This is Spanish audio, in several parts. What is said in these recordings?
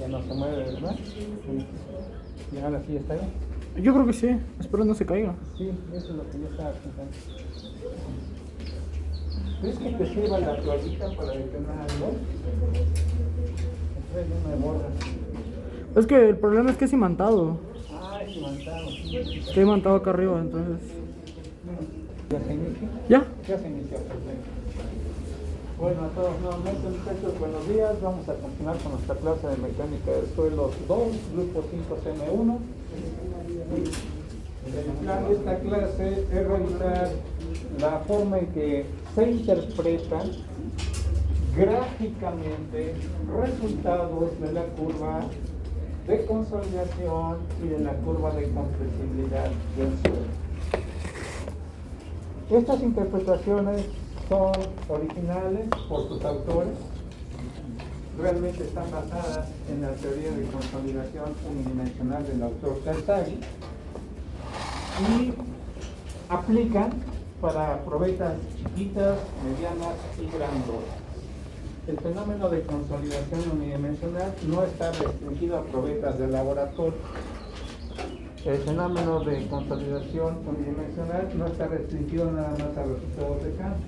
Ya no se mueve, ¿verdad? Y ahora sí está bien. Yo creo que sí, espero no se caiga. Sí, eso es lo que yo estaba pensando. ¿Crees que te sirva la toallita para detener algo? Trae una de borra. Es que el problema es que es imantado. Ah, es imantado. Está imantado acá arriba, entonces. ¿Ya se inició? ¿Ya? Ya se inició, perfecto. Bueno, a todos nuevamente, muchachos, buenos días. Vamos a continuar con nuestra clase de mecánica de suelos 2, grupo 5CM1. El plan de esta clase es revisar la forma en que se interpretan gráficamente resultados de la curva de consolidación y de la curva de compresibilidad del suelo. Estas interpretaciones son originales por sus autores, realmente están basadas en la teoría de consolidación unidimensional del autor Terzaghi y aplican para probetas chiquitas, medianas y grandotas. El fenómeno de consolidación unidimensional no está restringido a probetas de laboratorio. El fenómeno de consolidación unidimensional no está restringido nada más a resultados de campo.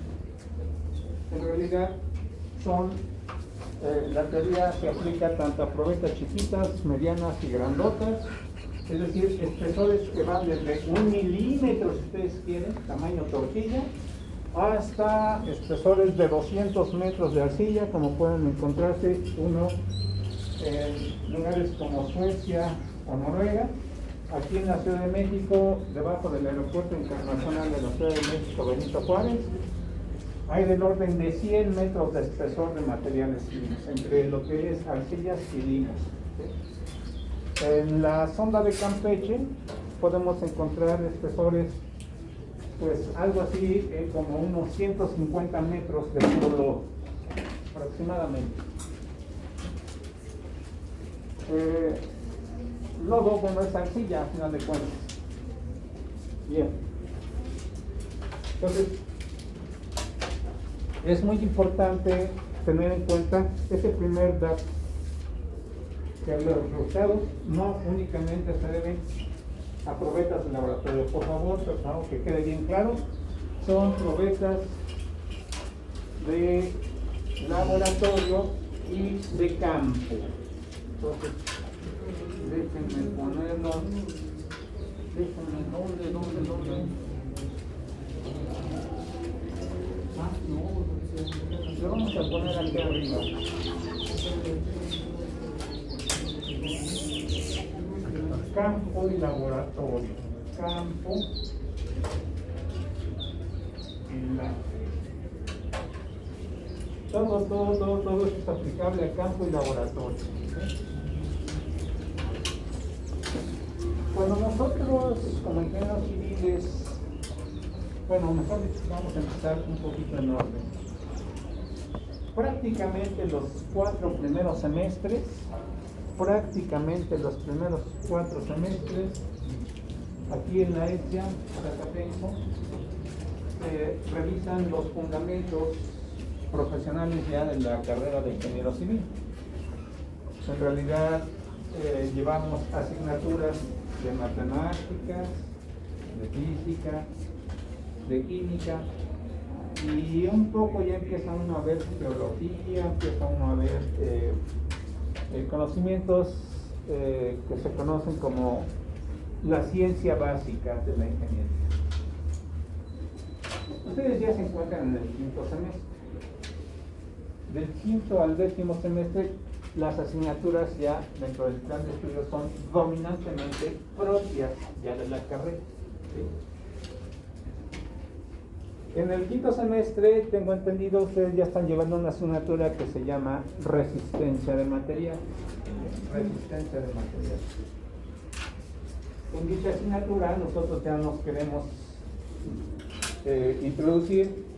En realidad, la teoría se aplica tanto a probetas chiquitas, medianas y grandotas, es decir, espesores que van desde 1 milímetro, si ustedes quieren, tamaño tortilla, hasta espesores de 200 metros de arcilla, como pueden encontrarse uno en lugares como Suecia o Noruega. Aquí en la Ciudad de México, debajo del aeropuerto internacional de la Ciudad de México Benito Juárez, hay del orden de 100 metros de espesor de materiales finos, entre lo que es arcillas y limos. ¿Sí? En la sonda de Campeche podemos encontrar espesores, pues algo así como unos 150 metros de puro lodo, aproximadamente. Lodo, bueno, es arcilla, a final de cuentas. Bien. Entonces, es muy importante tener en cuenta ese primer dato, que los resultados no únicamente se deben a probetas de laboratorio. Por favor, que quede bien claro, son probetas de laboratorio y de campo. Entonces, déjenme ponerlo, ¿dónde? Lo vamos a poner aquí arriba. Campo y laboratorio. Campo y la. Todo esto es aplicable a campo y laboratorio. ¿Sí? Cuando nosotros, como ingenieros civiles, bueno, mejor dicho, vamos a empezar un poquito en orden. Prácticamente los 4 primeros semestres, aquí en la ESIA, Zacatenco, revisan los fundamentos profesionales ya de la carrera de ingeniero civil. En realidad, llevamos asignaturas de matemáticas, de física, de química, y un poco ya empieza uno a ver geología, empieza uno a ver conocimientos que se conocen como la ciencia básica de la ingeniería. Ustedes ya se encuentran en el 5º semestre. Del 5º al 10º semestre, las asignaturas ya dentro del plan de estudios son dominantemente propias ya de la carrera. ¿Sí? En el 5º semestre, tengo entendido, ustedes ya están llevando una asignatura que se llama resistencia de material. Resistencia de material. En dicha asignatura nosotros ya nos queremos introducir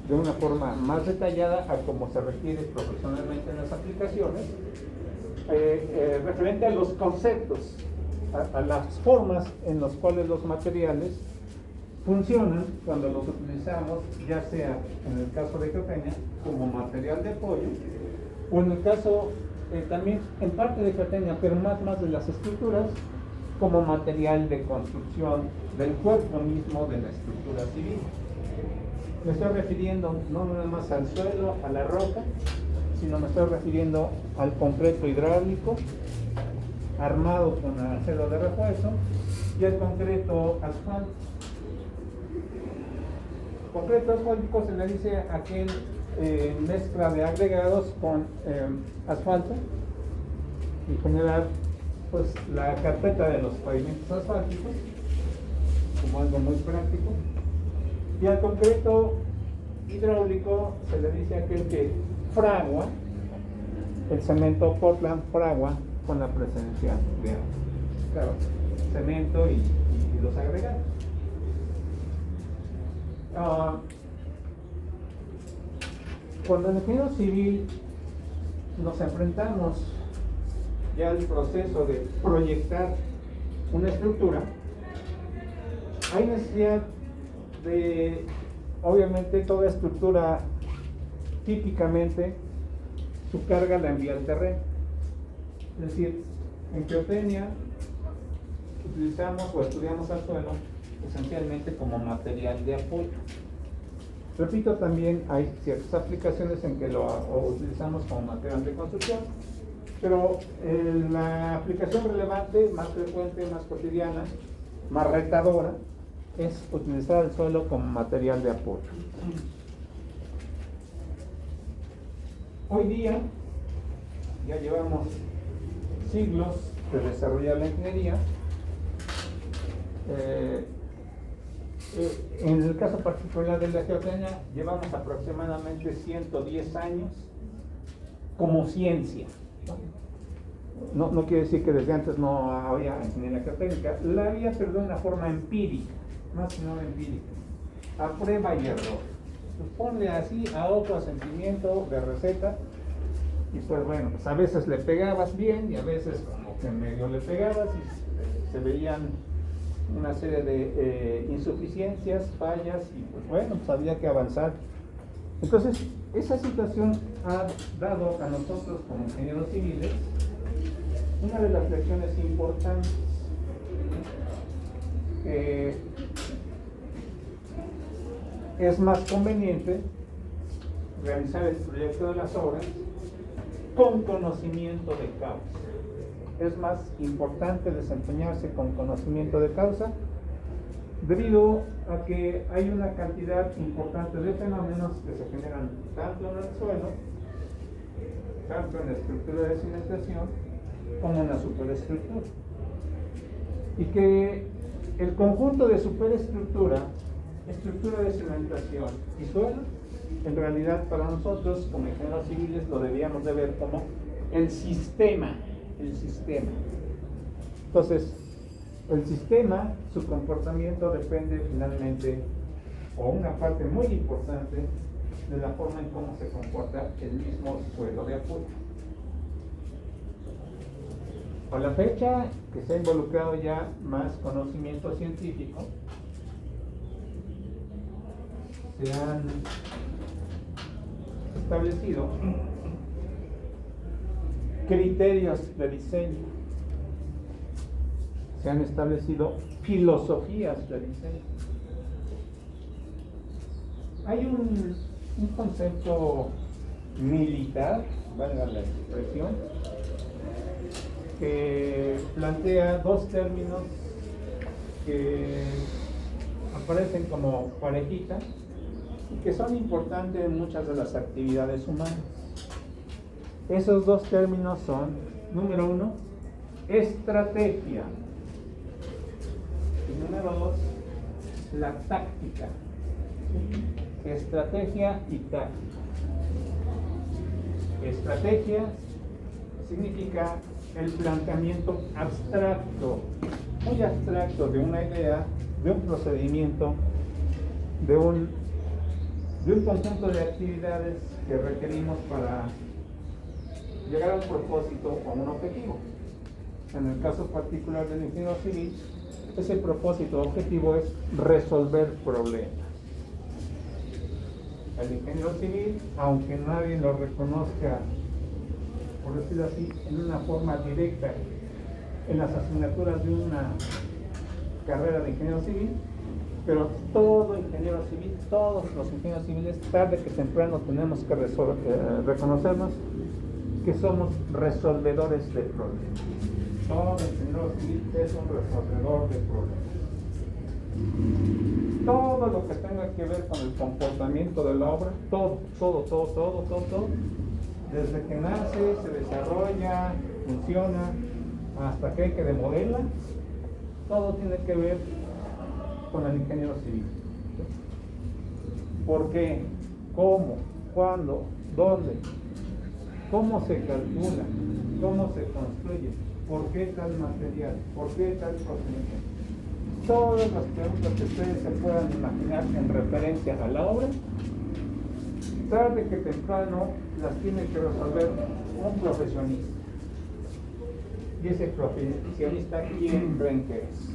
de una forma más detallada a cómo se requiere profesionalmente en las aplicaciones, referente a los conceptos, a las formas en las cuales los materiales funcionan cuando los utilizamos, ya sea en el caso de grafena como material de apoyo, o en el caso también en parte de geotecnia, pero más de las estructuras, como material de construcción del cuerpo mismo de la estructura civil. Me estoy refiriendo no nada más al suelo, a la roca, sino me estoy refiriendo al concreto hidráulico, armado con acero de refuerzo, y el concreto asfáltico. Concreto asfáltico se le dice aquel mezcla de agregados con asfalto y generar pues la carpeta de los pavimentos asfálticos como algo muy práctico. Y al concreto hidráulico se le dice aquel que fragua, el cemento Portland fragua con la presencia de agua. Claro, cemento y los agregados. Cuando en el ingeniero civil nos enfrentamos ya al proceso de proyectar una estructura, hay necesidad de, obviamente, toda estructura típicamente su carga la envía al terreno. Es decir, en geotecnia utilizamos o estudiamos al suelo esencialmente como material de apoyo. Repito, también hay ciertas aplicaciones en que lo utilizamos como material de construcción, pero la aplicación relevante, más frecuente, más cotidiana, más retadora, es utilizar el suelo como material de apoyo. Hoy día ya llevamos siglos de desarrollar la ingeniería. En el caso particular de la geotecnia, llevamos aproximadamente 110 años como ciencia. No quiere decir que desde antes no había ingeniería geotécnica, la había, pero de una forma empírica, más que nada empírica, a prueba y error. Pues ponle así a otro asentimiento de receta, y pues bueno, pues a veces le pegabas bien y a veces como que medio le pegabas y se veían una serie de insuficiencias, fallas, y pues bueno, pues había que avanzar. Entonces, esa situación ha dado a nosotros como ingenieros civiles una de las lecciones importantes, que es más conveniente realizar el proyecto de las obras con conocimiento de causa. Es más importante desempeñarse con conocimiento de causa, debido a que hay una cantidad importante de fenómenos que se generan tanto en el suelo, tanto en la estructura de cimentación, como en la superestructura. Y que el conjunto de superestructura, estructura de cimentación y suelo, en realidad para nosotros como ingenieros civiles lo debíamos de ver como el sistema. Entonces, el sistema, su comportamiento depende finalmente, o una parte muy importante, de la forma en cómo se comporta el mismo suelo de apoyo. A la fecha que se ha involucrado ya más conocimiento científico, se han establecido criterios de diseño, se han establecido filosofías de diseño. Hay un concepto militar, valga la expresión, que plantea dos términos que aparecen como parejitas y que son importantes en muchas de las actividades humanas. Esos dos términos son, número uno, estrategia, y número dos, la táctica. Estrategia y táctica. Estrategia significa el planteamiento abstracto, muy abstracto, de una idea, de un procedimiento, de un conjunto de actividades que requerimos para llegar a un propósito o a un objetivo. En el caso particular del ingeniero civil, ese propósito o objetivo es resolver problemas. El ingeniero civil, aunque nadie lo reconozca por decirlo así, en una forma directa en las asignaturas de una carrera de ingeniero civil, pero todo ingeniero civil, todos los ingenieros civiles, tarde que temprano tenemos que reconocernos que somos resolvedores de problemas. Todo ingeniero civil es un resolvedor de problemas. Todo lo que tenga que ver con el comportamiento de la obra, todo, desde que nace, se desarrolla, funciona, hasta que hay que demolerla, todo tiene que ver con el ingeniero civil. ¿Por qué? ¿Cómo? ¿Cuándo? ¿Dónde? ¿Cómo se calcula? ¿Cómo se construye? ¿Por qué tal material? ¿Por qué tal procedimiento? Todas las preguntas que ustedes se puedan imaginar en referencia a la obra, tarde que temprano las tiene que resolver un profesionista. ¿Y ese profesionista quién creen que es?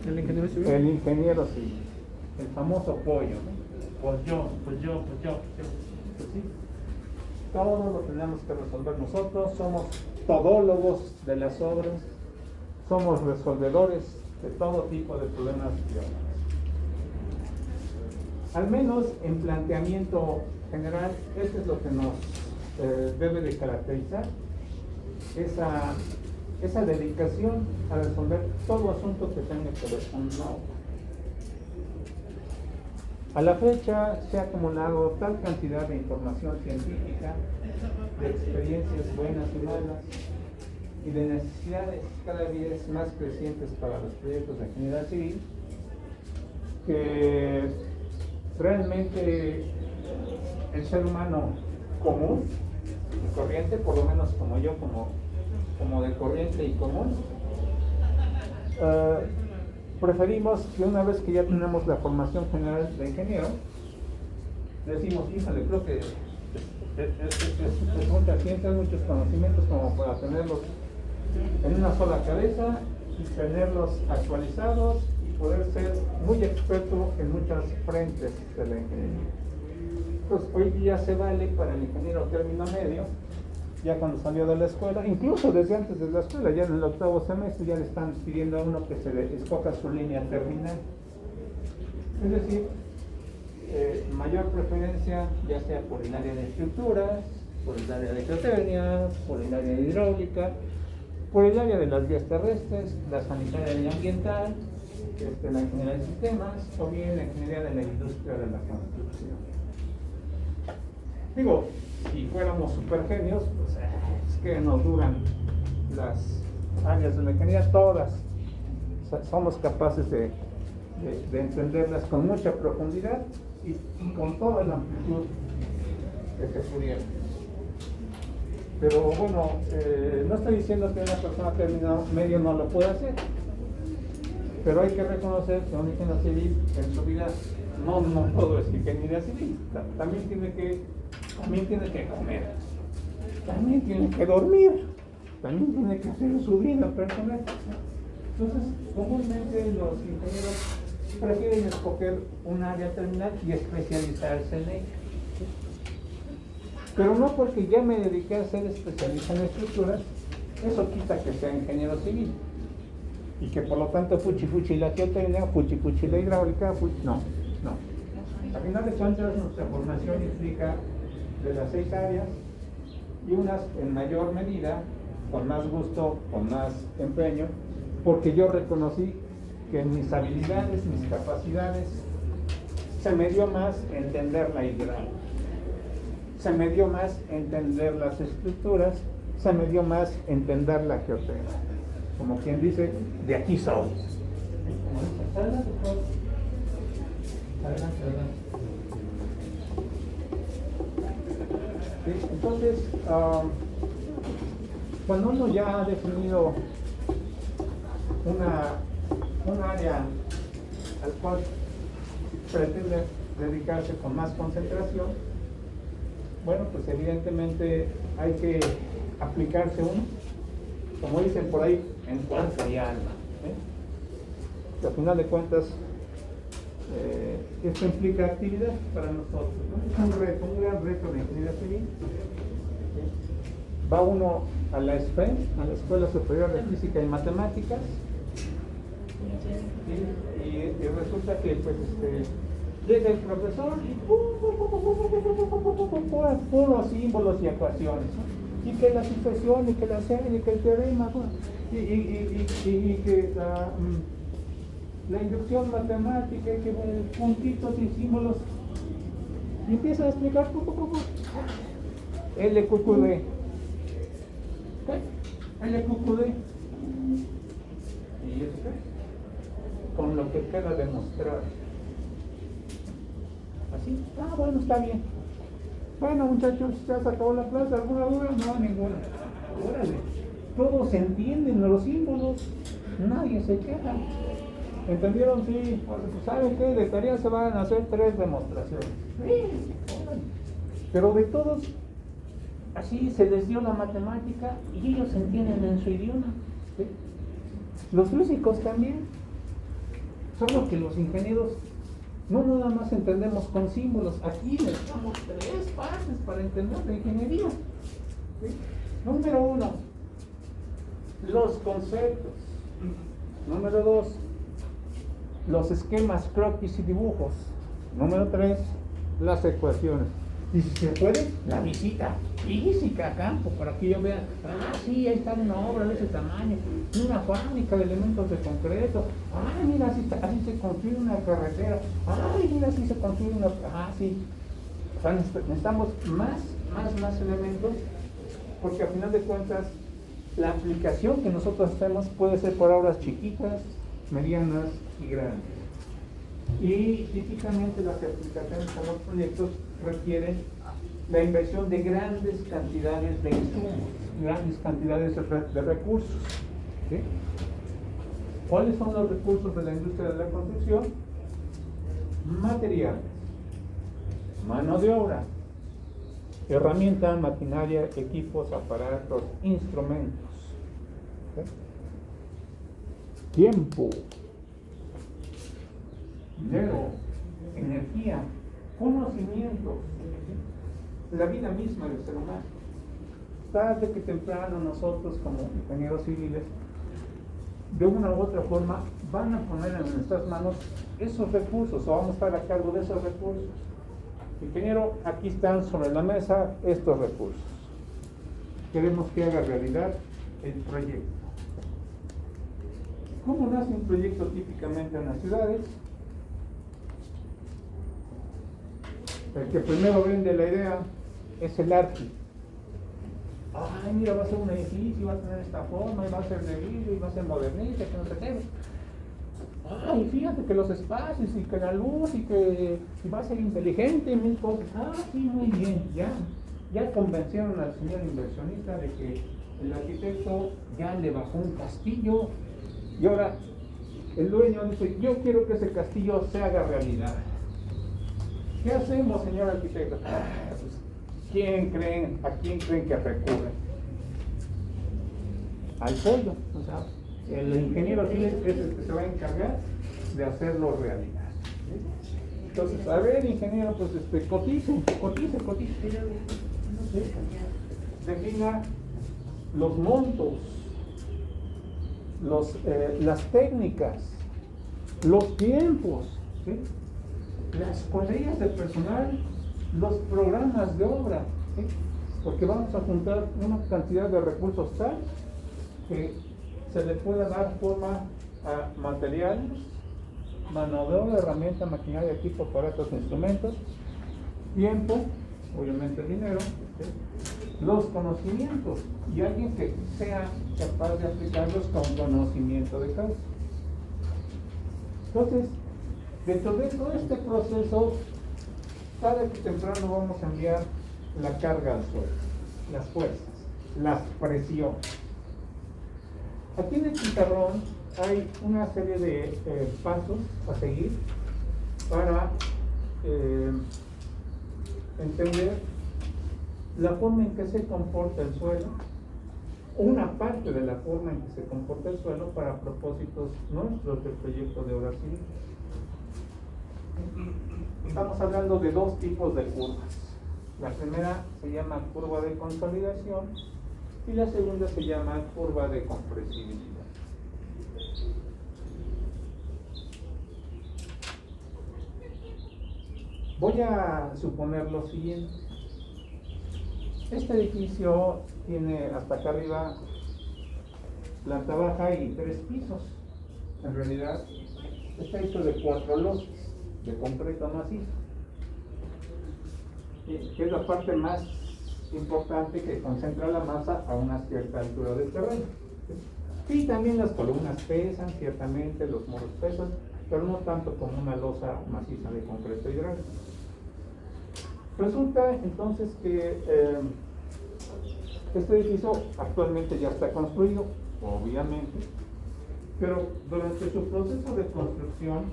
¿El ingeniero civil? El ingeniero civil, el famoso pollo, ¿no? Pues yo. Pues sí. Todo lo tenemos que resolver nosotros, somos todólogos de las obras, somos resolvedores de todo tipo de problemas y obras. Al menos en planteamiento general, eso es lo que nos debe de caracterizar, esa dedicación a resolver todo asunto que tenga que ver con una obra. A la fecha se ha acumulado tal cantidad de información científica, de experiencias buenas y malas, y de necesidades cada vez más crecientes para los proyectos de ingeniería civil, que realmente el ser humano común y corriente, por lo menos como yo, como de corriente y común, preferimos que una vez que ya tenemos la formación general de ingeniero, decimos, híjole, creo que es mucha ciencia, muchos conocimientos como para tenerlos en una sola cabeza y tenerlos actualizados y poder ser muy experto en muchas frentes de la ingeniería. Pues hoy ya se vale para el ingeniero término medio, ya cuando salió de la escuela, incluso desde antes de la escuela, ya en el octavo semestre ya le están pidiendo a uno que se le escoja su línea terminal. Es decir, mayor preferencia ya sea por el área de estructuras, por el área de geotecnia, por el área de hidráulica, por el área de las vías terrestres, la sanitaria y ambiental, la ingeniería de sistemas, o bien la ingeniería de la industria de la construcción. Digo, si fuéramos super genios, pues es que nos duran las áreas de la ingeniería todas. Somos capaces de entenderlas con mucha profundidad y con toda la amplitud que se pudiera. Pero bueno, no estoy diciendo que una persona término medio no lo pueda hacer, pero hay que reconocer que un ingeniero civil en su vida no todo es ingeniería civil, también tiene que comer, también tiene que dormir, también tiene que hacer su vida personal. Entonces, comúnmente los ingenieros prefieren escoger un área terminal y especializarse en ella. Pero no porque ya me dediqué a ser especialista en estructuras, eso quita que sea ingeniero civil. Y que por lo tanto fuchi la geotecnia, fuchi la hidráulica, no. A final de cuentas nuestra formación implica de las 6 áreas y unas en mayor medida, con más gusto, con más empeño, porque yo reconocí que en mis habilidades, mis capacidades, se me dio más entender la hidráulica, se me dio más entender las estructuras, se me dio más entender la geotecnia. Como quien dice, de aquí soy. Adelante. Sí, entonces, cuando uno ya ha definido un área al cual pretende dedicarse con más concentración, bueno, pues evidentemente hay que aplicarse uno, como dicen por ahí, en cuerpo y alma. Que al final de cuentas, esto implica actividad para nosotros, ¿no? Es un gran reto de ingeniería civil. va uno a la SPE, a la Escuela Superior de Física y Matemáticas, y resulta que pues llega el profesor y puros símbolos y ecuaciones, ¿no? Y que la sucesión, y que la serie, y que el teorema, ¿no? y que la inducción matemática, y que puntitos y símbolos, y empieza a explicar LQQD. LQQD. ¿Y eso qué? Con lo que queda demostrar. ¿Así? Ah, bueno, está bien. Bueno, muchachos, ya se acabó la clase. ¿Alguna duda? No, ninguna. Órale. Todos entienden los símbolos. Nadie se queja. ¿Entendieron? Sí. ¿Saben qué? De tarea se van a hacer 3 demostraciones. Pero de todos, así se les dio la matemática y ellos entienden en su idioma. ¿Sí? Los físicos también. Solo que los ingenieros no nada más entendemos con símbolos. Aquí necesitamos 3 partes para entender la ingeniería. ¿Sí? Número 1, los conceptos. Número 2, los esquemas, croquis y dibujos. Número 3, las ecuaciones. Y si se puede, la visita física a campo, para que ellos vean, sí, ahí está una obra de ese tamaño, una fábrica de elementos de concreto, mira, así se construye una carretera, mira, así se construye una, sí. O sea, necesitamos más elementos, porque al final de cuentas, la aplicación que nosotros hacemos puede ser por obras chiquitas, medianas y grandes. Y típicamente las aplicaciones a los proyectos requieren la inversión de grandes cantidades de insumos, grandes cantidades de recursos. ¿Sí? ¿Cuáles son los recursos de la industria de la construcción? Materiales, mano de obra, herramienta, maquinaria, equipos, aparatos, instrumentos. ¿Sí? Tiempo, dinero, energía, conocimiento, la vida misma del ser humano. Tarde que temprano nosotros como ingenieros civiles, de una u otra forma, van a poner en nuestras manos esos recursos, o vamos a estar a cargo de esos recursos. Ingeniero, aquí están sobre la mesa estos recursos. Queremos que haga realidad el proyecto. ¿Cómo nace un proyecto típicamente en las ciudades? El que primero vende la idea es el arqui. Ay, mira, va a ser un edificio, va a tener esta forma, y va a ser de vidrio, y va a ser modernista, que no se quede. Ay, fíjate que los espacios, y que la luz, y va a ser inteligente, y mil cosas. Sí, muy bien, ya convencieron al señor inversionista de que el arquitecto ya le bajó un castillo, y ahora el dueño dice, yo quiero que ese castillo se haga realidad. ¿Qué hacemos, señor arquitecto? Pues, ¿a quién creen que recurre? Al pollo. O sea, el ingeniero es el que se va a encargar de hacerlo realidad. Entonces, a ver, ingeniero, pues cotice. Defina los montos, las técnicas, los tiempos, ¿sí? Las cuadrillas de personal, los programas de obra, ¿sí? Porque vamos a juntar una cantidad de recursos tal que se le pueda dar forma a materiales, mano de obra, herramienta, maquinaria, equipo, aparatos, instrumentos, tiempo, obviamente dinero, ¿sí? Los conocimientos y alguien que sea capaz de aplicarlos con conocimiento de causa. Entonces, dentro de todo este proceso, tarde que temprano vamos a enviar la carga al suelo, las fuerzas, las presiones. Aquí en el pizarrón hay una serie de pasos a seguir para entender la forma en que se comporta el suelo, una parte de la forma en que se comporta el suelo para propósitos nuestros del proyecto de obra civil. Estamos hablando de 2 tipos de curvas. La primera se llama curva de consolidación y la segunda se llama curva de compresibilidad. Voy a suponer lo siguiente. Este edificio tiene hasta acá arriba planta baja y 3 pisos. En realidad está hecho de 4 losas de concreto macizo, que es la parte más importante que concentra la masa a una cierta altura del terreno. Y también las columnas pesan, ciertamente los muros pesan, pero no tanto como una losa maciza de concreto hidráulico. Resulta entonces que este edificio actualmente ya está construido, obviamente, pero durante su proceso de construcción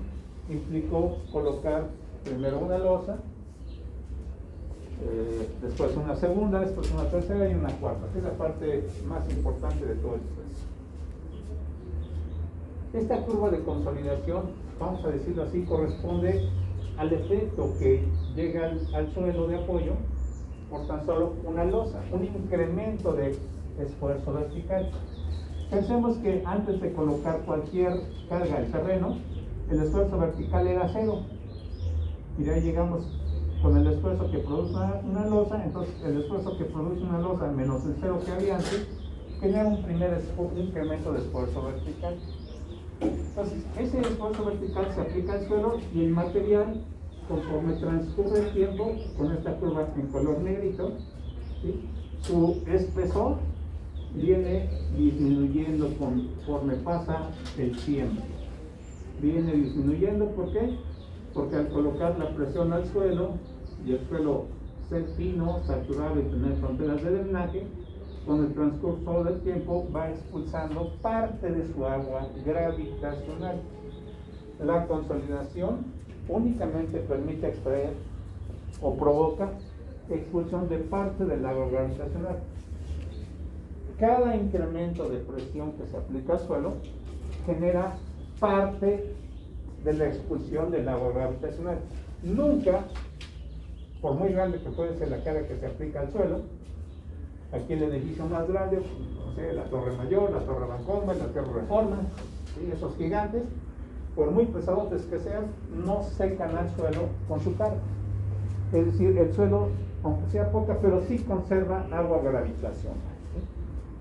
implicó colocar primero una losa, después una segunda, después una tercera y una cuarta, que es la parte más importante de todo el proceso. Esta curva de consolidación, vamos a decirlo así, corresponde al efecto que llega al suelo de apoyo por tan solo una losa, un incremento de esfuerzo vertical. Pensemos que antes de colocar cualquier carga al terreno, el esfuerzo vertical era 0. Y de ahí llegamos con el esfuerzo que produce una losa, entonces el esfuerzo que produce una losa menos el 0 que había antes, genera un primer incremento de esfuerzo vertical. Entonces, ese esfuerzo vertical se aplica al suelo y el material, conforme transcurre el tiempo, con esta curva en color negrito, ¿sí?, su espesor viene disminuyendo conforme pasa el tiempo. Viene disminuyendo, ¿por qué? Porque al colocar la presión al suelo y el suelo ser fino, saturado y tener fronteras de drenaje, con el transcurso del tiempo va expulsando parte de su agua gravitacional. La consolidación únicamente permite extraer o provoca expulsión de parte del agua gravitacional. Cada incremento de presión que se aplica al suelo genera parte de la expulsión del agua gravitacional. Nunca, por muy grande que puede ser la carga que se aplica al suelo, aquí el edificio más grande, no sé, la Torre Mayor, la Torre Bancomer, la Torre Reforma, ¿sí?, esos gigantes, por muy pesadotes que sean, no secan al suelo con su carga. Es decir, el suelo, aunque sea poca, pero sí conserva agua gravitacional, ¿sí?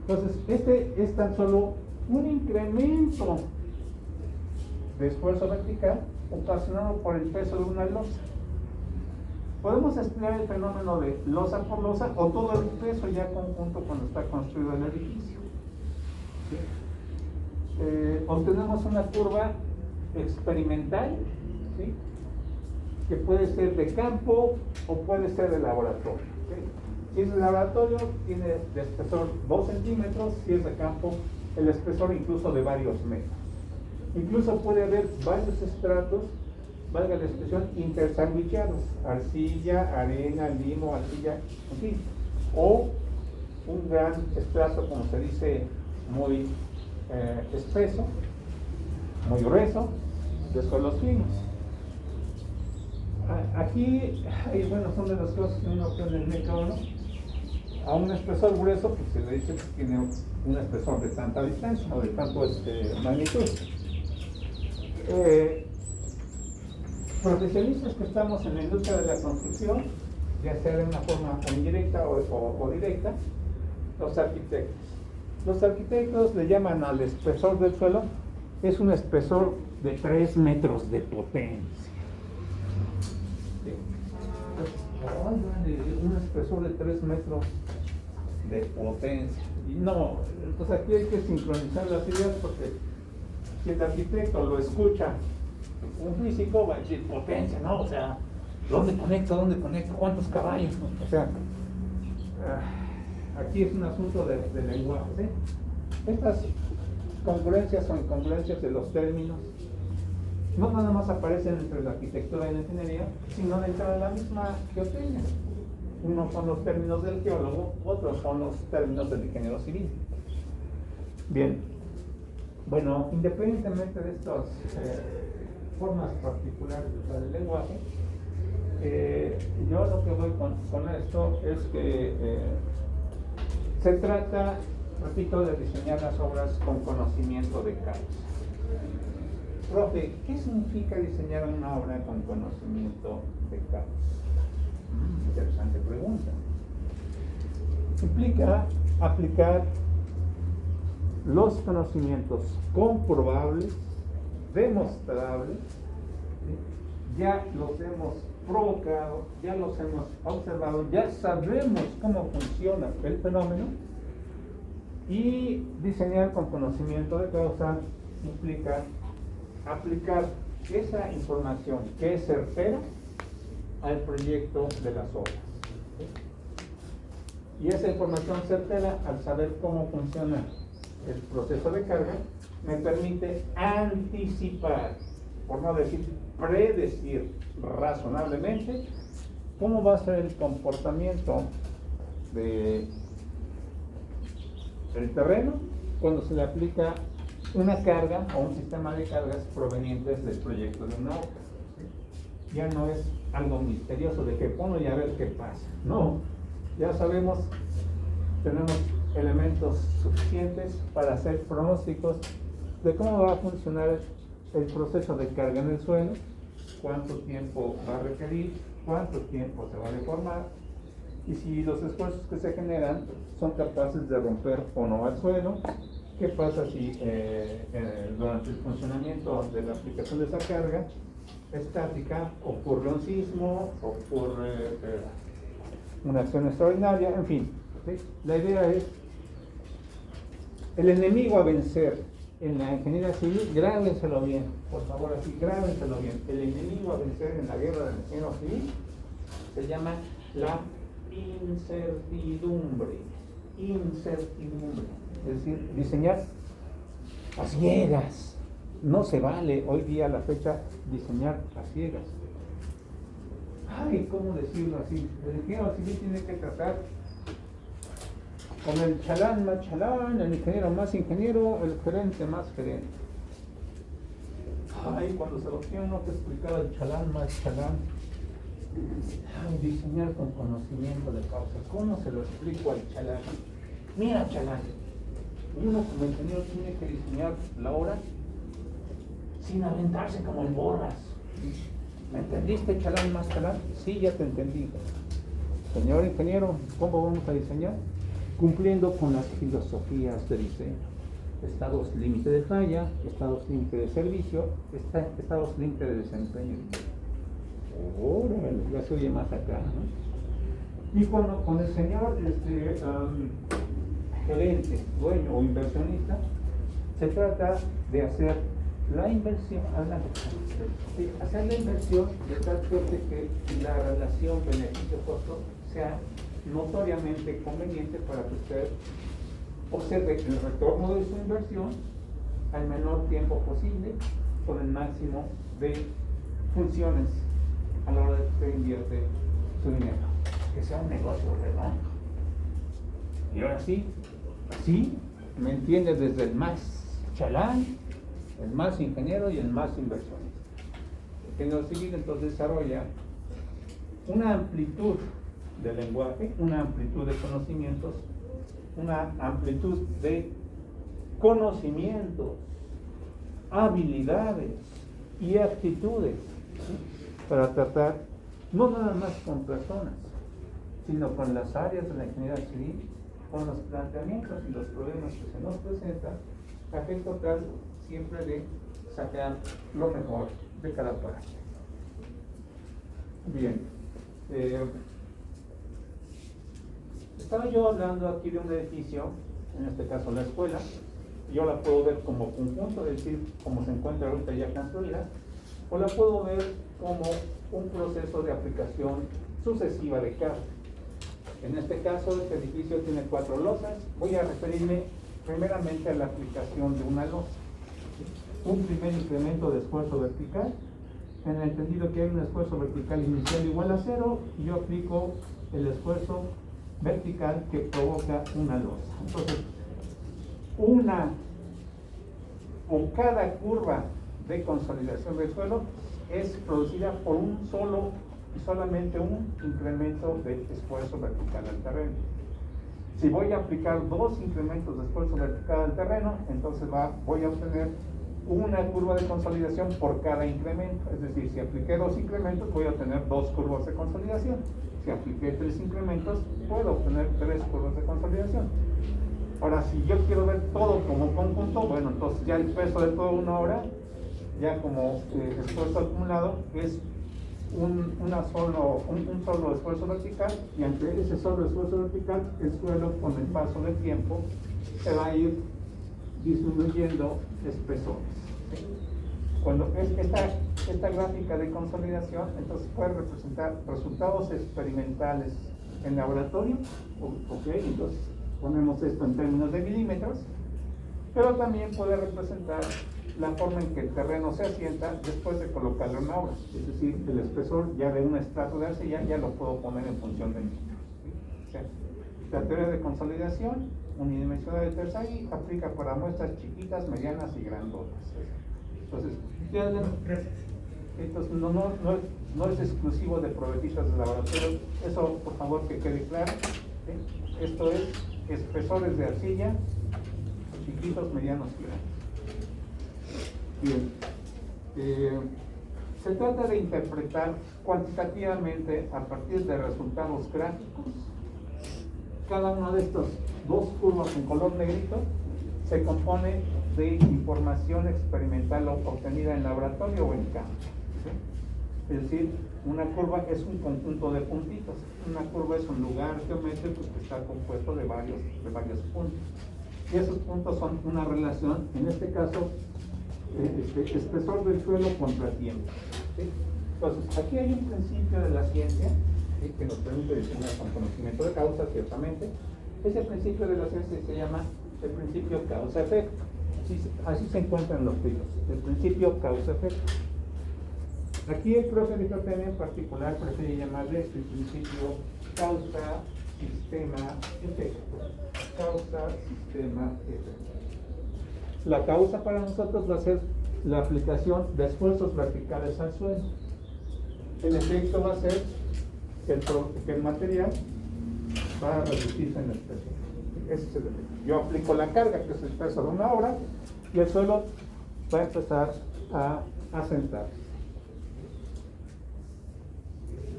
Entonces, este es tan solo un incremento de esfuerzo vertical ocasionado por el peso de una losa. Podemos estudiar el fenómeno de losa por losa o todo el peso ya conjunto cuando está construido el edificio. ¿Sí? Obtenemos una curva experimental, ¿sí?, que puede ser de campo o puede ser de laboratorio. ¿Sí? Si es de laboratorio, tiene de espesor 2 centímetros, si es de campo, el espesor incluso de varios metros. Incluso puede haber varios estratos, valga la expresión, intersandwichados, arcilla, arena, limo, arcilla, en fin, o un gran estrato, como se dice, muy espeso, muy grueso, de suelos finos. Aquí, bueno, son de las cosas que uno aprende en mecánica, ¿no? A un espesor grueso, pues se le dice que tiene un espesor de tanta distancia o de tanto magnitud. Profesionistas que estamos en la industria de la construcción, ya sea de una forma indirecta o directa, los arquitectos. Los arquitectos le llaman al espesor del suelo, es un espesor de 3 metros de potencia. ¿Sí? Un espesor de 3 metros de potencia. Y no, pues aquí hay que sincronizar las ideas, porque si el arquitecto lo escucha un físico, va a decir potencia, ¿no? O sea, ¿dónde conecta? ¿Cuántos caballos? O sea, aquí es un asunto de lenguaje, ¿sí? Estas congruencias o incongruencias de los términos no nada más aparecen entre la arquitectura y la ingeniería, sino dentro de la misma geotecnia. Unos son los términos del geólogo, otros son los términos del ingeniero civil. Bien, bueno, independientemente de estas formas particulares del lenguaje, yo lo que voy con esto es que Se trata, repito, de diseñar las obras con conocimiento de causa. Profe, ¿qué significa diseñar una obra con conocimiento de causa? Interesante pregunta. Implica aplicar los conocimientos comprobables, demostrables, ¿sí? Ya los hemos provocado, ya los hemos observado, ya sabemos cómo funciona el fenómeno, y diseñar con conocimiento de causa implica aplicar esa información que es certera al proyecto de las obras. Y esa información certera, al saber cómo funciona el proceso de carga, me permite anticipar, por no decir predecir razonablemente, cómo va a ser el comportamiento del terreno cuando se le aplica una carga o un sistema de cargas provenientes del proyecto de una obra. ¿Sí? Ya no es algo misterioso de que pongo y a ver qué pasa. No, ya sabemos, tenemos elementos suficientes para hacer pronósticos de cómo va a funcionar el proceso de carga en el suelo, cuánto tiempo va a requerir, cuánto tiempo se va a deformar, y si los esfuerzos que se generan son capaces de romper o no al suelo. ¿Qué pasa si durante el funcionamiento de la aplicación de esa carga estática ocurre un sismo, ocurre una acción extraordinaria? En fin, ¿sí? La idea es el enemigo a vencer en la ingeniería civil. Grábenselo bien, por favor, así, grábenselo bien. El enemigo a vencer en la guerra del ingeniero civil se llama la incertidumbre. Incertidumbre. Es decir, diseñar a ciegas. No se vale hoy día a la fecha diseñar a ciegas. Ay, ¿cómo decirlo así? El ingeniero civil tiene que tratar con el chalán más chalán, el ingeniero más ingeniero, el gerente más gerente. Ay, cuando se lo tiene uno que explicar el chalán más chalán. Ay, diseñar con conocimiento de causa. ¿Cómo se lo explico al chalán? Mira, chalán, uno como ingeniero tiene que diseñar la obra sin aventarse como en borras. ¿Me entendiste, chalán más chalán? Sí, ya te entendí. Señor ingeniero, ¿cómo vamos a diseñar? Cumpliendo con las filosofías de diseño. Estados límite de falla, estados límite de servicio, estados límite de desempeño. Órale, ya se oye más acá, ¿no? Y cuando con el señor gerente, dueño o inversionista, se trata de hacer la inversión, hacer la inversión de tal suerte que la relación beneficio-costo sea notoriamente conveniente para que usted observe el retorno de su inversión al menor tiempo posible con el máximo de funciones a la hora de que usted invierte su dinero, que sea un negocio redondo. Y ahora sí, así me entiende desde el más chalán, el más ingeniero y el más inversionista. El ingeniero civil entonces desarrolla una amplitud de lenguaje, una amplitud de conocimientos, una amplitud de conocimientos, habilidades y actitudes, ¿sí? Para tratar no nada más con personas, sino con las áreas de la ingeniería civil, con los planteamientos y los problemas que se nos presentan, a fin total siempre de sacar lo mejor de cada parte. Bien, estaba yo hablando aquí de un edificio, en este caso la escuela. Yo la puedo ver como conjunto, es decir, como se encuentra ahorita ya construida, o la puedo ver como un proceso de aplicación sucesiva de carga. En este caso, este edificio tiene 4 losas. Voy a referirme primeramente a la aplicación de una losa. Un primer incremento de esfuerzo vertical, en el entendido que hay un esfuerzo vertical inicial igual a 0, y yo aplico el esfuerzo vertical que provoca una losa. Entonces, cada curva de consolidación del suelo es producida por un solo y solamente un incremento de esfuerzo vertical al terreno. Si voy a aplicar 2 incrementos de esfuerzo vertical al terreno, entonces voy a obtener una curva de consolidación por cada incremento. Es decir, si apliqué 2 incrementos, voy a obtener 2 curvas de consolidación. Si apliqué 3 incrementos, puedo obtener 3 curvas de consolidación. Ahora, si yo quiero ver todo como conjunto, bueno, entonces ya el peso de toda una hora, ya como esfuerzo acumulado, es un solo esfuerzo vertical, y ante ese solo esfuerzo vertical, el suelo con el paso del tiempo se va a ir disminuyendo espesores. Cuando es esta gráfica de consolidación, entonces puede representar resultados experimentales en laboratorio, ok, entonces ponemos esto en términos de milímetros, pero también puede representar la forma en que el terreno se asienta después de colocarlo en obra. Es decir, el espesor ya de un estrato de arcilla ya lo puedo poner en función de milímetros. O sea, la teoría de consolidación unidimensional de Terzaghi aplica para muestras chiquitas, medianas y grandotas. Entonces, no es exclusivo de probetistas de laboratorio. Eso, por favor, que quede claro. Esto es espesores de arcilla, chiquitos, medianos y grandes. Bien. Se trata de interpretar cuantitativamente a partir de resultados gráficos. Cada una de estas 2 curvas en color negrito se compone de información experimental obtenida en laboratorio o en campo. ¿Sí? Es decir, una curva es un conjunto de puntitos. Una curva es un lugar geométrico que está compuesto de varios puntos. Y esos puntos son una relación, en este caso, espesor del suelo contra tiempo. ¿Sí? Entonces, aquí hay un principio de la ciencia, ¿sí?, que nos permite diseñar con conocimiento de causa, ciertamente. Ese principio de la ciencia se llama el principio causa-efecto. Así se encuentran los libros, el principio causa-efecto. Aquí el profe de Hipotenia en particular prefiere llamarle el principio causa-sistema-efecto. Causa-sistema-efecto. La causa para nosotros va a ser la aplicación de esfuerzos verticales al suelo. El efecto va a ser que el material va a reducirse en el peso. Ese es el efecto. Yo aplico la carga, que es el peso de una obra, y el suelo va a empezar a asentarse.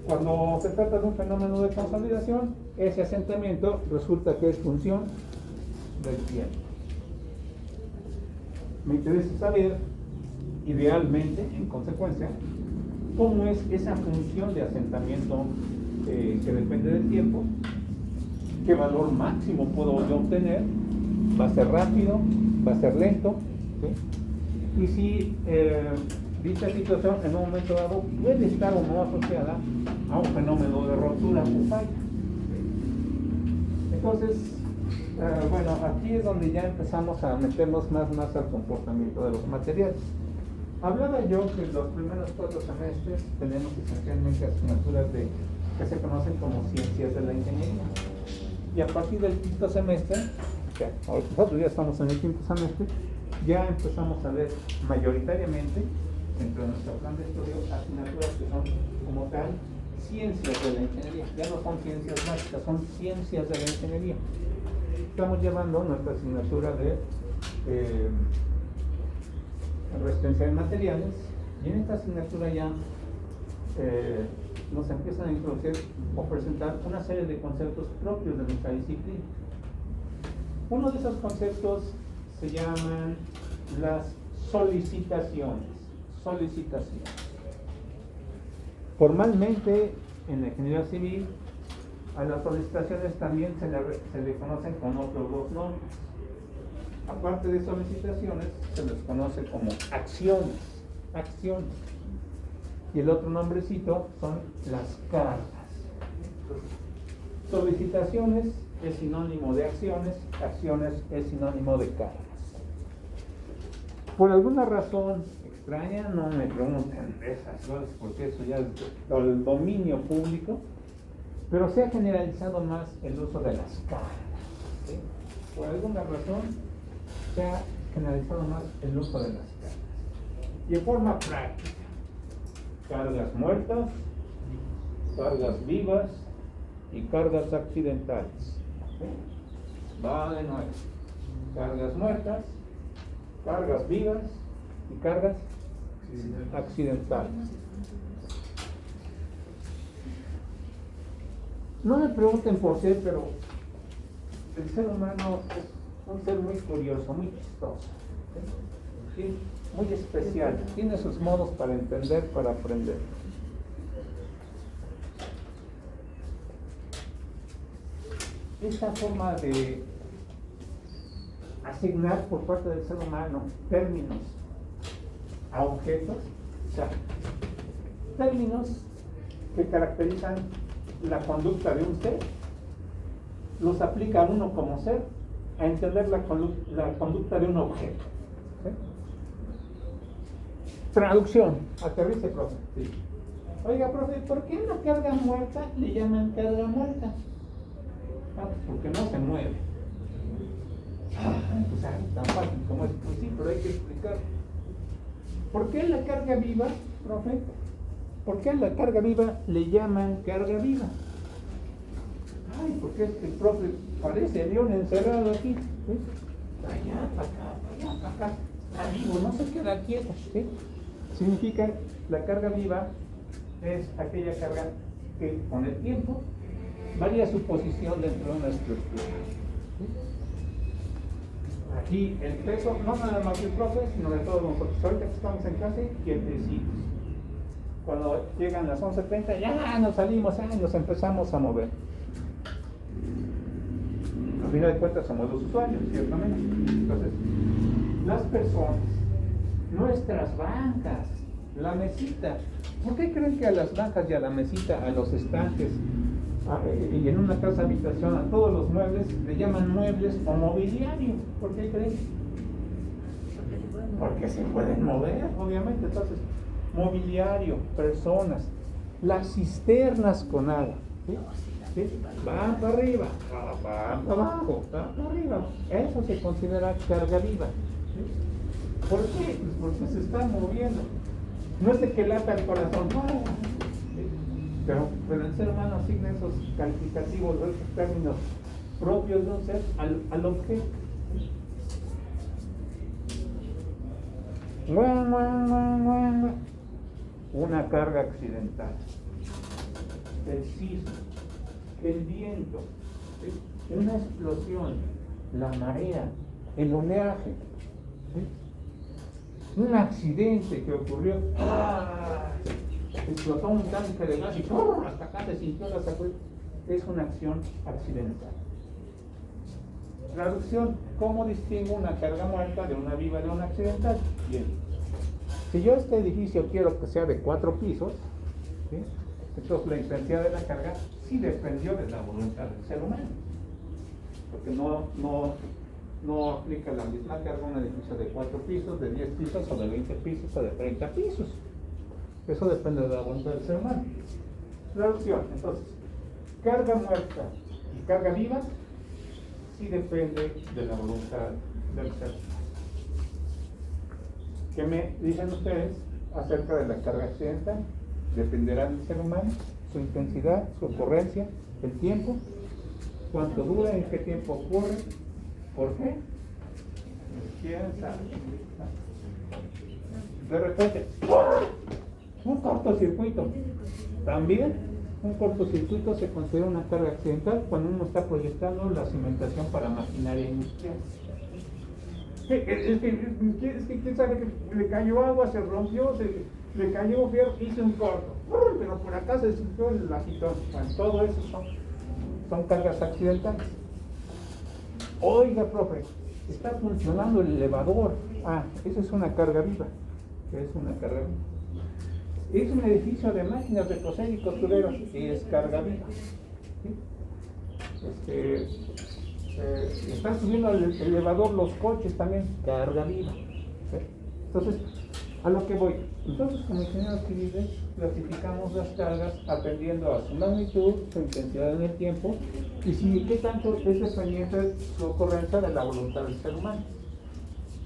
Cuando se trata de un fenómeno de consolidación, ese asentamiento resulta que es función del tiempo. Me interesa saber, idealmente, en consecuencia, cómo es esa función de asentamiento que depende del tiempo, qué valor máximo puedo yo obtener, va a ser rápido, va a ser lento, ¿sí? Y si dicha situación en un momento dado puede estar o no asociada a un fenómeno de rotura o falla. Entonces, bueno, aquí es donde ya empezamos a meternos más al comportamiento de los materiales. Hablaba yo que los primeros 4 semestres tenemos esencialmente asignaturas que se conocen como ciencias de la ingeniería. Y a partir del 5º semestre, o sea, nosotros ya estamos en el 5º semestre, ya empezamos a ver mayoritariamente, dentro de nuestro plan de estudio, asignaturas que son como tal ciencias de la ingeniería. Ya no son ciencias básicas, son ciencias de la ingeniería. Estamos llevando nuestra asignatura de resistencia de materiales, y en esta asignatura ya nos empiezan a introducir o presentar una serie de conceptos propios de nuestra disciplina. Uno de esos conceptos se llaman las solicitaciones. Formalmente, en la ingeniería civil, a las solicitaciones también se le conocen con otros 2 nombres. Aparte de solicitaciones, se les conoce como acciones. Y el otro nombrecito son las cargas. Solicitaciones es sinónimo de acciones es sinónimo de cargas. Por alguna razón extraña, no me pregunten de esas cosas, porque eso ya es el dominio público, pero se ha generalizado más el uso de las cargas, ¿sí? Por alguna razón se ha generalizado más el uso de las cargas. Y en forma práctica, cargas muertas, cargas vivas y cargas accidentales. ¿Sí? Va de nuevo. Cargas muertas, cargas vivas y cargas accidentales. No me pregunten por qué, pero el ser humano es un ser muy curioso, muy chistoso, ¿sí? Muy especial, tiene sus modos para entender, para aprender. Esta forma de asignar por parte del ser humano términos a objetos, o sea, términos que caracterizan la conducta de un ser, los aplica uno como ser a entender la conducta de un objeto. ¿Sí? Traducción, aterrice, profe. Sí. Oiga, profe, ¿por qué una carga muerta le llaman carga muerta? Ah, pues porque no se mueve. Pues tan fácil como es. Pues sí, pero hay que explicar. ¿Por qué la carga viva, profe? ¿Por qué a la carga viva le llaman carga viva? Ay, porque es que el profe parece león encerrado aquí. ¿Sí? Allá, para acá, allá, para acá. Está vivo, no se queda quieto. ¿Sí? Significa la carga viva es aquella carga que con el tiempo varía su posición dentro de una estructura. ¿Sí? Aquí el peso, no nada más del profe, sino de todos nosotros. Ahorita que estamos en clase, quietecitos. Cuando llegan las 11:30, ya nos salimos, nos empezamos a mover. Al final de cuentas somos los usuarios, ciertamente. Entonces, las personas, nuestras bancas, la mesita. ¿Por qué creen que a las bancas y a la mesita, a los estantes, y en una casa habitación, a todos los muebles le llaman muebles o mobiliario? ¿Por qué creen? Porque se pueden mover, obviamente. Entonces, mobiliario, personas, las cisternas con agua, ¿sí? ¿Sí? Van para arriba, van para abajo, van para arriba. Eso se considera carga viva. ¿Sí? ¿Por qué? Pues porque se están moviendo. No es de que lata el corazón, no. ¿Sí? Pero el ser humano asigna esos calificativos, esos términos propios de un ser al objeto. Una carga accidental, el sismo, el viento, ¿sí? Una explosión, la marea, el oleaje, ¿sí? Un accidente que ocurrió, explotó un tanque de gas y hasta acá se sintió la sacudida. Es una acción accidental. Traducción: ¿cómo distingo una carga muerta de una viva de una accidental? Bien. Si yo este edificio quiero que sea de 4 pisos, ¿sí? Entonces la intensidad de la carga sí dependió de la voluntad del ser humano, porque no aplica la misma carga a un edificio de 4 pisos, de 10 pisos, o de 20 pisos, o de 30 pisos. Eso depende de la voluntad del ser humano. Traducción: entonces, carga muerta y carga viva sí depende de la voluntad del ser humano. ¿Qué me dicen ustedes acerca de la carga accidental? Dependerá del ser humano, su intensidad, su ocurrencia, el tiempo, cuánto dura, en qué tiempo ocurre, por qué. ¿Quién sabe? De repente, un cortocircuito. También un cortocircuito se considera una carga accidental cuando uno está proyectando la cimentación para maquinaria industrial. Es que quién sabe que le cayó agua, se rompió, le cayó fierro, hizo un corto, pero por acá se sintió el agitón. Bueno, todo eso son cargas accidentales. Oiga, profe, está funcionando el elevador. Esa es una carga viva. Es una carga viva. Es un edificio de máquinas de coser y costureros, es carga viva. ¿Sí? Están subiendo el elevador los coches también, carga viva. ¿Sí? Entonces, a lo que voy. Entonces, como ingenieros civiles, clasificamos las cargas atendiendo a su magnitud, su intensidad en el tiempo, y si qué tanto es dependiente su ocurrencia de la voluntad del ser humano.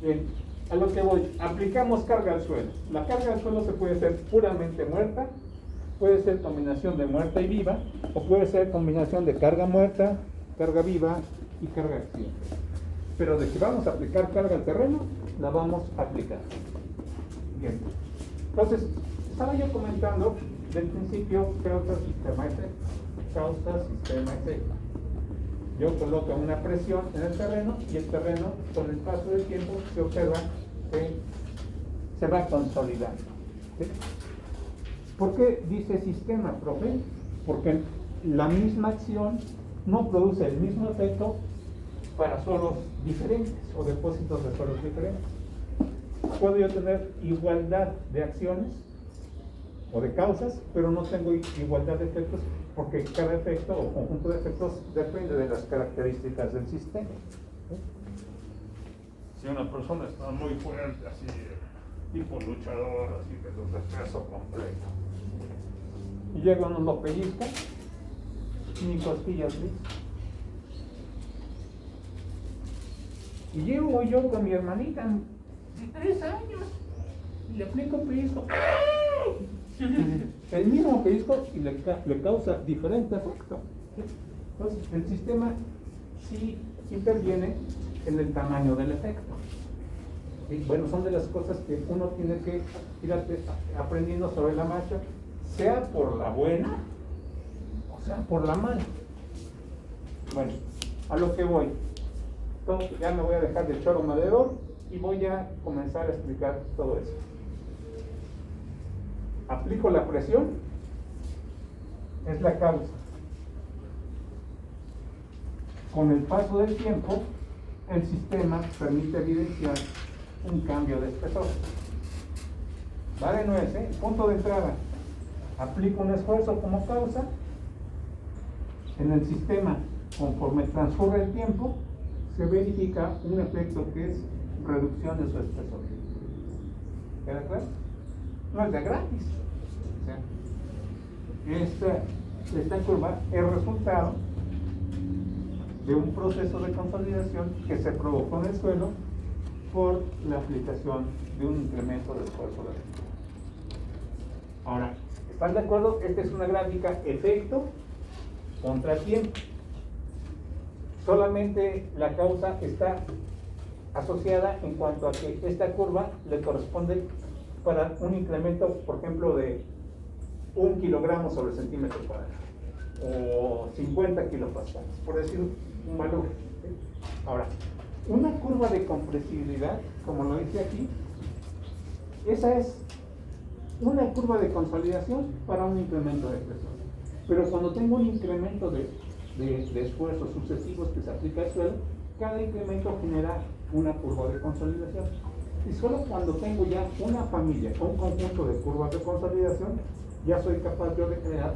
Bien, a lo que voy, aplicamos carga al suelo. La carga al suelo se puede ser puramente muerta, puede ser combinación de muerta y viva, o puede ser combinación de carga muerta, carga viva y carga acción. Pero de que vamos a aplicar carga al terreno, la vamos a aplicar. Bien. Entonces, estaba yo comentando del principio causa, sistema, efecto. Causa, sistema, efecto. Yo coloco una presión en el terreno y el terreno, con el paso del tiempo, se observa que se va consolidando. ¿Sí? ¿Por qué dice sistema, profe? Porque la misma acción no produce el mismo efecto para suelos diferentes o depósitos de suelos diferentes. Puedo yo tener igualdad de acciones o de causas, pero no tengo igualdad de efectos porque cada efecto o conjunto de efectos depende de las características del sistema. ¿Sí? Si una persona está muy fuerte, así, tipo luchador, así que los de peso completo, y llega uno lo pellizca, ni costillas listas. Y llego yo con mi hermanita de 3 años y le aplico un pellizco. El mismo pellizco y le causa diferente efecto. Entonces, el sistema sí interviene en el tamaño del efecto. Y bueno, son de las cosas que uno tiene que ir aprendiendo sobre la marcha, sea por la buena o sea por la mala. Bueno, a lo que voy. Entonces ya me voy a dejar de choro maledor y voy a comenzar a explicar todo eso. Aplico la presión, es la causa. Con el paso del tiempo, el sistema permite evidenciar un cambio de espesor. Va de nuez, punto de entrada. Aplico un esfuerzo como causa. En el sistema, conforme transcurre el tiempo, se verifica un efecto que es reducción de su espesor. ¿Queda claro? No es de gratis. O sea, esta curva es resultado de un proceso de consolidación que se provocó en el suelo por la aplicación de un incremento de esfuerzo de la. Ahora, ¿están de acuerdo? Esta es una gráfica efecto contra tiempo. Solamente la causa está asociada en cuanto a que esta curva le corresponde para un incremento, por ejemplo, de 1 kilogramo sobre centímetro cuadrado o 50 kilopascales, por decir un valor. Ahora, una curva de compresibilidad, como lo dice aquí, esa es una curva de consolidación para un incremento de presión. Pero cuando tengo un incremento de esfuerzos sucesivos que se aplica al suelo, cada incremento genera una curva de consolidación. Y solo cuando tengo ya una familia, un conjunto de curvas de consolidación, ya soy capaz yo de crear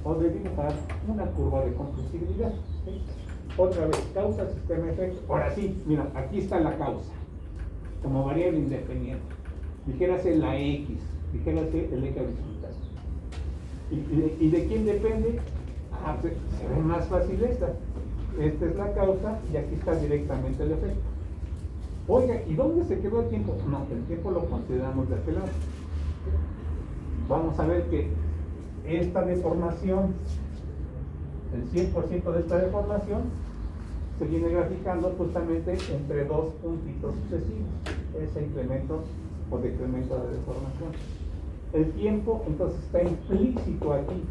o de dibujar una curva de compresibilidad. ¿Sí? Otra vez, causa, sistema, efecto. Ahora sí, mira, aquí está la causa, como variable independiente. Dijérase la X, dijérase el eje horizontal. ¿Y de quién depende? Se ve más fácil esta. Esta es la causa y aquí está directamente el efecto. Oiga, ¿y dónde se quedó el tiempo? No, el tiempo lo consideramos de aquel lado. Vamos a ver que esta deformación, el 100% de esta deformación, se viene graficando justamente entre dos puntitos sucesivos, ese incremento o decremento de deformación. El tiempo entonces está implícito aquí.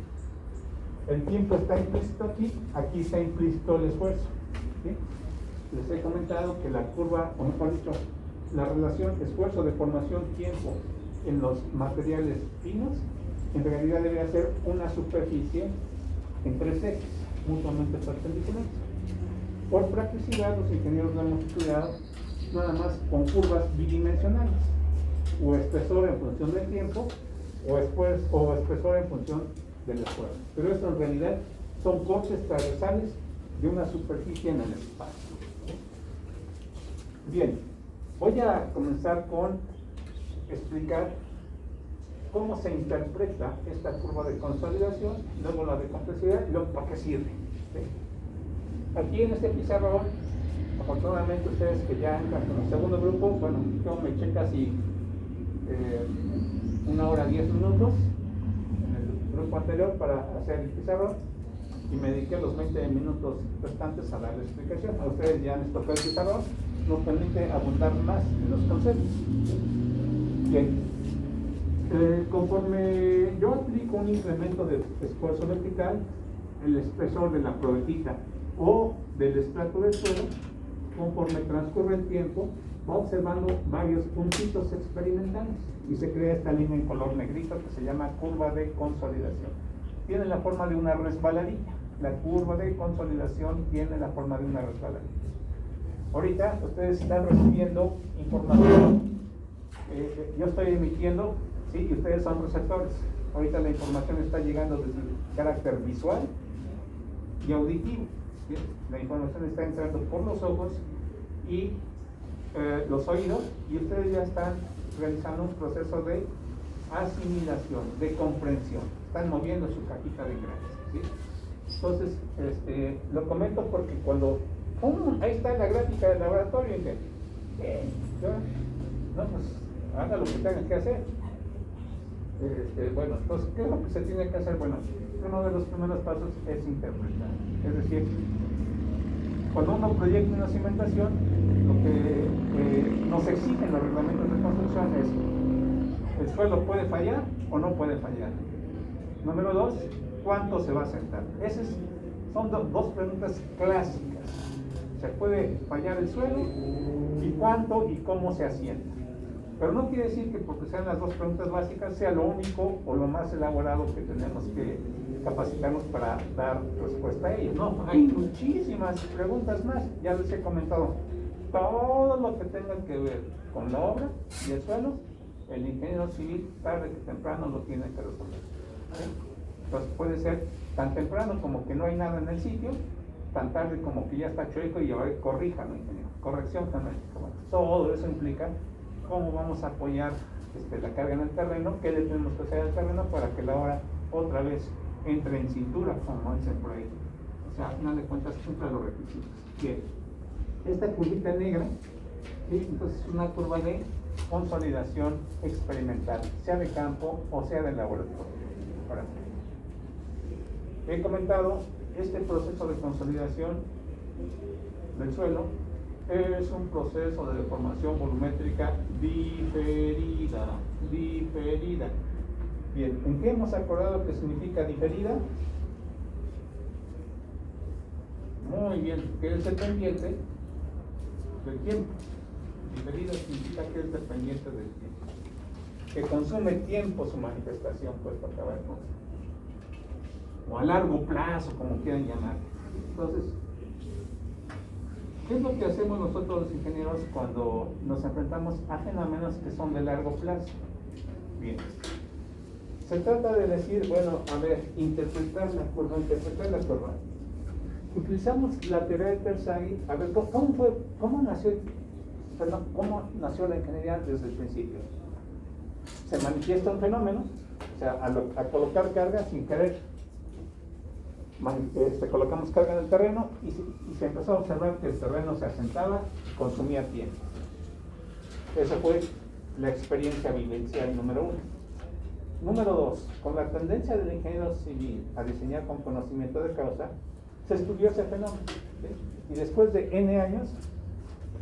El tiempo está implícito aquí está implícito el esfuerzo. ¿Sí? Les he comentado que la curva, o mejor dicho, la relación esfuerzo-deformación-tiempo en los materiales finos, en realidad debería ser una superficie en 3 ejes, mutuamente perpendiculares. Por practicidad, los ingenieros lo hemos estudiado nada más con curvas bidimensionales, o espesor en función del tiempo, o espesor en función del esfuerzo. Pero esto en realidad son cortes transversales de una superficie en el espacio. Bien, voy a comenzar con explicar cómo se interpreta esta curva de consolidación, luego la de compresividad y luego para qué sirve. ¿Sí? Aquí en este pizarrón, afortunadamente ustedes que ya entran con el segundo grupo, bueno, yo me eché casi 1 hora 10 minutos en el grupo anterior para hacer el pizarrón, y me dediqué los 20 minutos restantes a dar la explicación. A ustedes ya les tocó el pizarrón, nos permite abundar más en los conceptos. Bien. Conforme yo aplico un incremento de esfuerzo vertical, el espesor de la probetita o del estrato del suelo, conforme transcurre el tiempo, va observando varios puntitos experimentales y se crea esta línea en color negrito que se llama curva de consolidación. Tiene la forma de una resbaladilla. La curva de consolidación tiene la forma de una resbaladilla. Ahorita ustedes están recibiendo información, yo estoy emitiendo, sí, y ustedes son receptores. Ahorita la información está llegando desde el carácter visual y auditivo. ¿Sí? La información está entrando por los ojos y los oídos, y ustedes ya están realizando un proceso de asimilación, de comprensión. Están moviendo su cajita de cráneo. ¿Sí? Entonces, lo comento porque cuando ahí está la gráfica del laboratorio, y dice, no, pues haga lo que tengan que hacer. Bueno, entonces, ¿qué es lo que se tiene que hacer? Bueno, uno de los primeros pasos es interpretar. Es decir, cuando uno proyecta una cimentación, lo que nos exigen los reglamentos de construcción es: ¿el suelo puede fallar o no puede fallar? Número 2, ¿cuánto se va a sentar? Esas son dos preguntas clásicas. ¿Se puede fallar el suelo? ¿Y cuánto y cómo se asienta? Pero no quiere decir que porque sean las dos preguntas básicas sea lo único o lo más elaborado que tenemos que capacitarnos para dar respuesta a ello. No, hay muchísimas preguntas más. Ya les he comentado todo lo que tenga que ver con la obra y el suelo. El ingeniero civil tarde que temprano lo tiene que resolver. ¿Sí? Entonces puede ser tan temprano como que no hay nada en el sitio, tan tarde como que ya está chueco y ahora corríjalo, ingeniero. Corrección también. Bueno, todo eso implica cómo vamos a apoyar la carga en el terreno, qué le tenemos que hacer al terreno para que la obra otra vez entre en cintura, como dicen por ahí. O sea, al final de cuentas cumple los requisitos. Bien, esta curvita negra, ¿sí? Entonces es una curva de consolidación experimental, sea de campo o sea de laboratorio. Ahora, he comentado este proceso de consolidación del suelo. Es un proceso de deformación volumétrica diferida. Bien, ¿en qué hemos acordado que significa diferida? Muy bien, que es dependiente del tiempo. Diferida significa que es dependiente del tiempo, que consume tiempo su manifestación, pues, para acabar con eso. O a largo plazo, como quieran llamar. Entonces, ¿qué es lo que hacemos nosotros los ingenieros cuando nos enfrentamos a fenómenos que son de largo plazo? Bien, se trata de decir, bueno, a ver, interpretar la curva. Utilizamos la teoría de Terzaghi. A ver, ¿cómo nació la ingeniería desde el principio? Se manifiesta un fenómeno, o sea, a colocar carga sin querer. Colocamos carga en el terreno y se empezó a observar que el terreno se asentaba, consumía tiempo. Esa fue la experiencia vivencial número 1. Número 2, con la tendencia del ingeniero civil a diseñar con conocimiento de causa, se estudió ese fenómeno. ¿Sí? Y después de N años,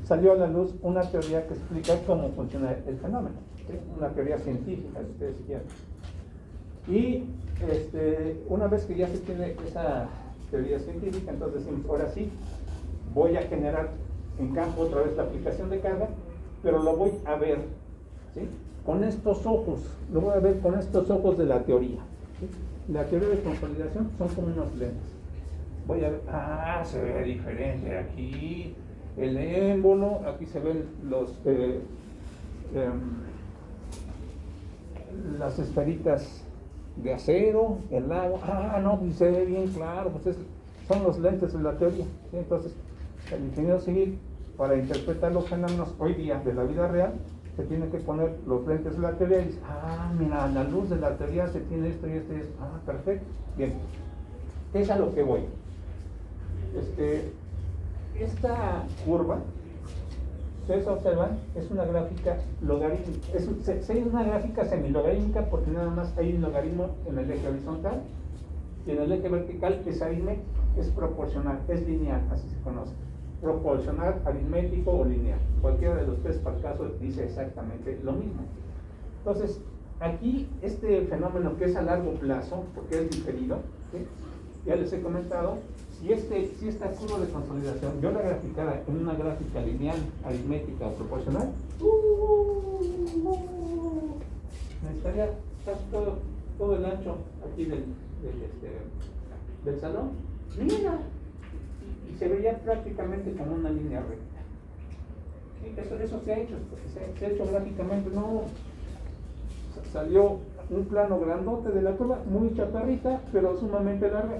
salió a la luz una teoría que explica cómo funciona el fenómeno. ¿Sí? Una teoría científica, si ustedes quieren. Y una vez que ya se tiene esa teoría científica, entonces decimos, ahora sí, voy a generar en campo otra vez la aplicación de carga, pero lo voy a ver, ¿sí? Con estos ojos, lo voy a ver con estos ojos de la teoría. ¿Sí? La teoría de consolidación son como unos lentes. Voy a ver, se ve diferente aquí, el émbolo, aquí se ven las esferitas de acero, el agua, no, pues se ve bien claro, pues son los lentes de la teoría. ¿Sí? Entonces, el ingeniero civil, para interpretar los fenómenos hoy día de la vida real, se tiene que poner los lentes de la teoría y dice, mira, a la luz de la teoría se tiene esto y esto y esto. Perfecto, bien. Es a lo que voy. Esta curva, ustedes observan, es una gráfica logarítmica. Es una gráfica semilogarítmica porque nada más hay un logaritmo en el eje horizontal Y en el eje vertical es aritmético, es proporcional, es lineal, así se conoce. Proporcional, aritmético o lineal. Cualquiera de los tres para el caso dice exactamente lo mismo. Entonces, aquí este fenómeno que es a largo plazo, porque es diferido, ¿sí? Ya les he comentado, si esta curva de consolidación yo la graficara en una gráfica lineal, aritmética o proporcional, necesitaría casi todo el ancho aquí del salón, mira, y se vería prácticamente como una línea recta. ¿Sí? Eso se ha hecho, se ha hecho gráficamente, no salió un plano grandote de la curva, muy chaparrita, pero sumamente larga,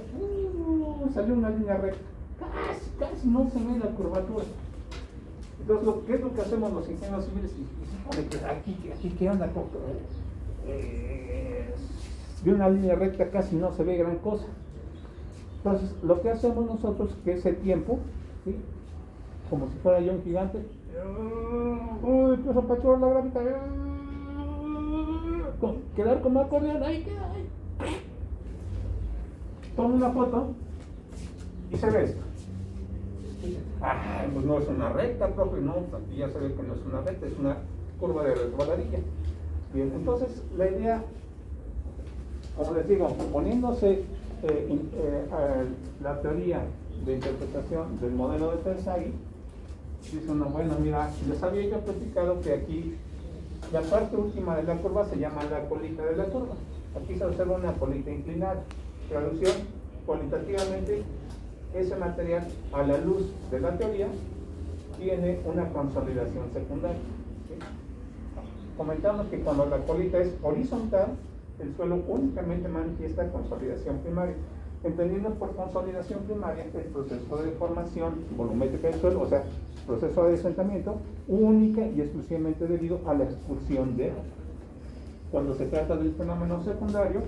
salió una línea recta, casi no se ve la curvatura. Entonces, ¿qué es lo que hacemos los ingenieros civiles? Aquí ¿qué onda? De una línea recta casi no se ve gran cosa. Entonces, lo que hacemos nosotros, que ese tiempo, ¿sí? Como si fuera yo un gigante, empiezo a pachar la gráfica, quedar como acordeón, ahí queda, ahí. Tomo una foto y se ve esto. Pues no es una recta, profe, no, aquí ya se ve que no es una recta, es una curva de resbaladilla. Bien, entonces la idea, como les digo, poniéndose la teoría de interpretación del modelo de Terzaghi, dice uno, bueno, mira, les había yo platicado que aquí la parte última de la curva se llama la colita de la curva. Aquí se observa una colita inclinada. Traducción, cualitativamente, ese material, a la luz de la teoría, tiene una consolidación secundaria. ¿Sí? Comentamos que cuando la colita es horizontal, el suelo únicamente manifiesta consolidación primaria. Entendiendo por consolidación primaria el proceso de deformación volumétrica del suelo, o sea, proceso de asentamiento, única y exclusivamente debido a la expulsión de agua. Cuando se trata del fenómeno secundario,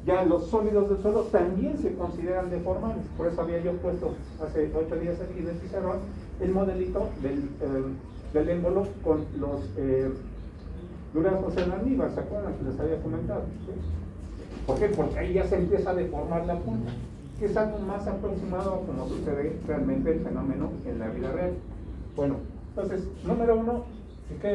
ya los sólidos del suelo también se consideran deformables. Por eso había yo puesto hace 8 días aquí en el pizarrón el modelito del émbolo con los duraznos en almíbar, ¿se acuerdan que les había comentado? ¿Sí? ¿Por qué? Porque ahí ya se empieza a deformar la punta, que es algo más aproximado a como sucede realmente el fenómeno en la vida real. Bueno, entonces, número 1,